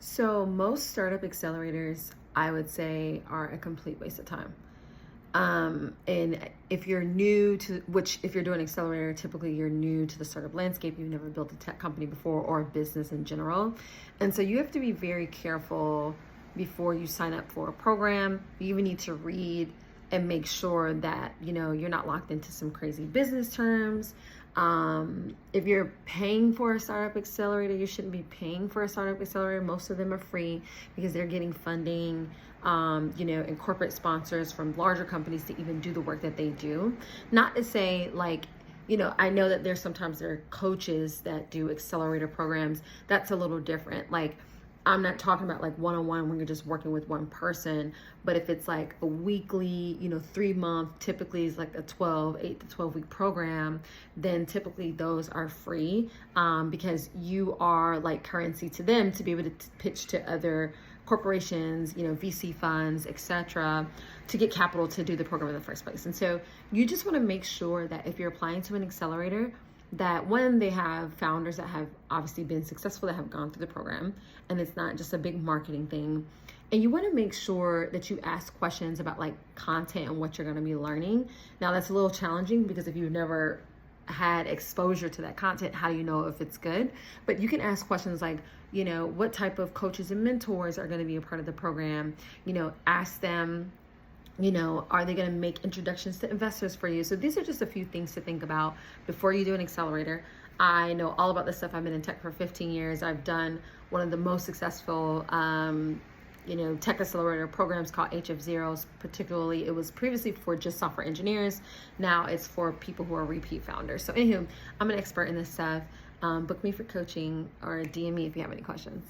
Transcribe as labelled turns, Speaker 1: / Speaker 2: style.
Speaker 1: So most startup accelerators, I would say, are a complete waste of time. And if you're new to, which if you're doing accelerator, typically you're new to the startup landscape, you've never built a tech company before or a business in general. And so you have to be very careful before you sign up for a program. You even need to read and make sure that, you're not locked into some crazy business terms. If you're paying for a startup accelerator, you shouldn't be paying for a startup accelerator. Most of them are free because they're getting funding, and corporate sponsors from larger companies to even do the work that they do. Not to say I know that sometimes there are coaches that do accelerator programs. That's a little different. I'm not talking about one-on-one when you're just working with one person, but if it's like a weekly, 3-month, typically is like a 8 to 12 week program, then typically those are free because you are like currency to them to be able to pitch to other corporations, VC funds, etc., to get capital to do the program in the first place. And so you just want to make sure that if you're applying to an accelerator, that when they have founders that have obviously been successful, that have gone through the program, and it's not just a big marketing thing. And you want to make sure that you ask questions about content and what you're going to be learning. Now that's a little challenging because if you've never had exposure to that content, how do you know if it's good? But you can ask questions like, what type of coaches and mentors are going to be a part of the program? Ask them, are they going to make introductions to investors for you? So these are just a few things to think about before you do an accelerator. I know all about this stuff. I've been in tech for 15 years. I've done one of the most successful, tech accelerator programs called HF0s. Particularly, it was previously for just software engineers. Now it's for people who are repeat founders. So anywho, I'm an expert in this stuff. Book me for coaching or DM me if you have any questions.